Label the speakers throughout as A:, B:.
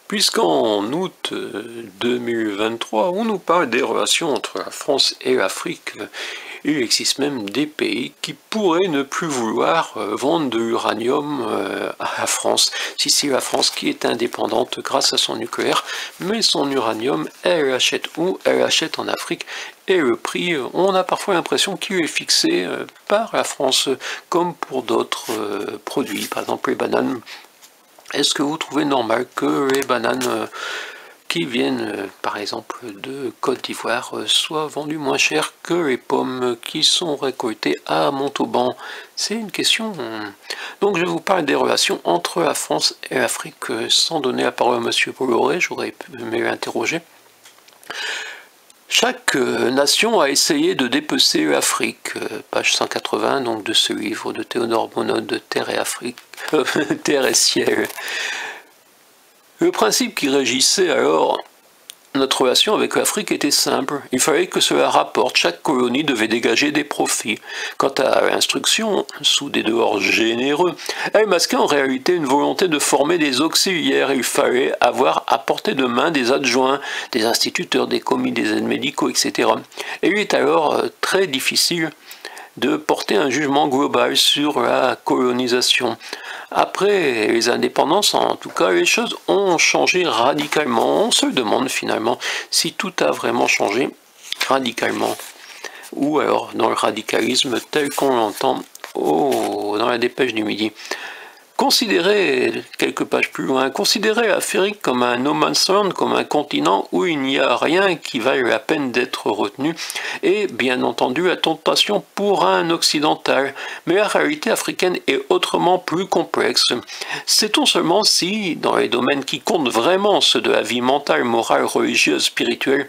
A: Puisqu'en août 2023, on nous parle des relations entre la France et l'Afrique, il existe même des pays qui pourraient ne plus vouloir vendre de l'uranium à la France. Si c'est la France qui est indépendante grâce à son nucléaire, mais son uranium, elle l'achète où? Elle l'achète en Afrique. Et le prix, on a parfois l'impression qu'il est fixé par la France, comme pour d'autres produits, par exemple les bananes. Est-ce que vous trouvez normal que les bananes qui viennent par exemple de Côte d'Ivoire soient vendues moins cher que les pommes qui sont récoltées à Montauban? C'est une question. Donc je vous parle des relations entre la France et l'Afrique sans donner la parole à M. Bolloré, j'aurais aimé l'interroger. Chaque nation a essayé de dépecer l'Afrique, page 180 donc de ce livre de Théodore Monod de Terre et Afrique, Terre et ciel. Le principe qui régissait alors notre relation avec l'Afrique était simple. Il fallait que cela rapporte, chaque colonie devait dégager des profits. Quant à l'instruction, sous des dehors généreux, elle masquait en réalité une volonté de former des auxiliaires. Il fallait avoir à portée de main des adjoints, des instituteurs, des commis, des aides médicaux, etc. Et il est alors très difficile de porter un jugement global sur la colonisation. Après les indépendances, en tout cas, les choses ont changé radicalement. On se demande finalement si tout a vraiment changé radicalement. Ou alors dans le radicalisme tel qu'on l'entend dans la dépêche du Midi. Considérez, quelques pages plus loin, considérez l'Afrique comme un no man's land, comme un continent où il n'y a rien qui vaille la peine d'être retenu, et bien entendu la tentation pour un occidental. Mais la réalité africaine est autrement plus complexe. Sait-on seulement si, dans les domaines qui comptent vraiment, ceux de la vie mentale, morale, religieuse, spirituelle,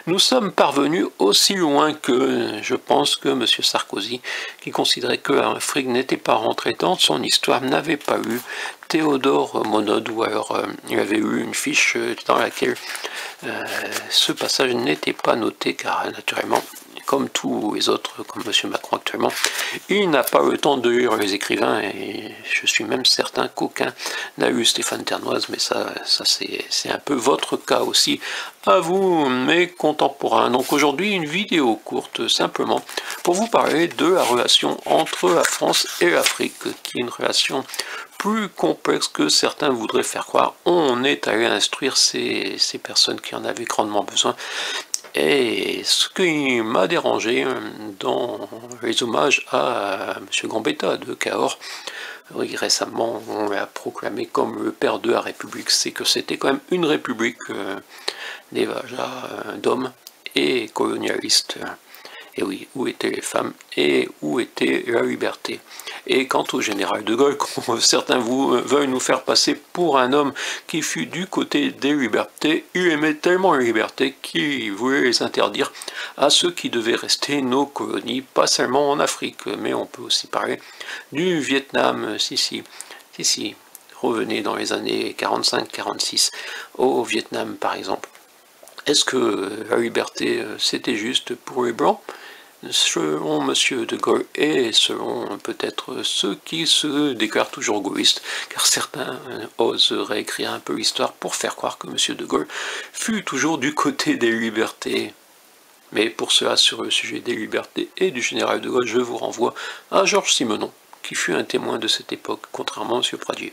A: nous sommes parvenus aussi loin que, je pense que M. Sarkozy, qui considérait que l'Afrique n'était pas rentrée dans son histoire, n'avait pas eu Théodore Monod, ou alors il avait eu une fiche dans laquelle ce passage n'était pas noté, car naturellement, comme tous les autres, comme M. Macron actuellement, il n'a pas le temps de lire les écrivains, et je suis même certain qu'aucun n'a lu Stéphane Ternoise, mais ça c'est un peu votre cas aussi, à vous, mes contemporains. Donc aujourd'hui, une vidéo courte, simplement, pour vous parler de la relation entre la France et l'Afrique, qui est une relation plus complexe que certains voudraient faire croire. On est allé instruire ces personnes qui en avaient grandement besoin. Et ce qui m'a dérangé dans les hommages à M. Gambetta de Cahors, récemment on l'a proclamé comme le père de la République, c'est que c'était quand même une république d'hommes et colonialistes. Et oui, où étaient les femmes et où était la liberté? Et quant au général de Gaulle, certains veulent nous faire passer pour un homme qui fut du côté des libertés, il aimait tellement les libertés qu'il voulait les interdire à ceux qui devaient rester nos colonies, pas seulement en Afrique, mais on peut aussi parler du Vietnam, si, revenez dans les années 45-46, au Vietnam par exemple. Est-ce que la liberté, c'était juste pour les Blancs? Selon M. de Gaulle et selon peut-être ceux qui se déclarent toujours gaullistes, car certains osent réécrire un peu l'histoire pour faire croire que M. de Gaulle fut toujours du côté des libertés. Mais pour cela, sur le sujet des libertés et du général de Gaulle, je vous renvoie à Georges Simenon, qui fut un témoin de cette époque, contrairement à M. Pradier.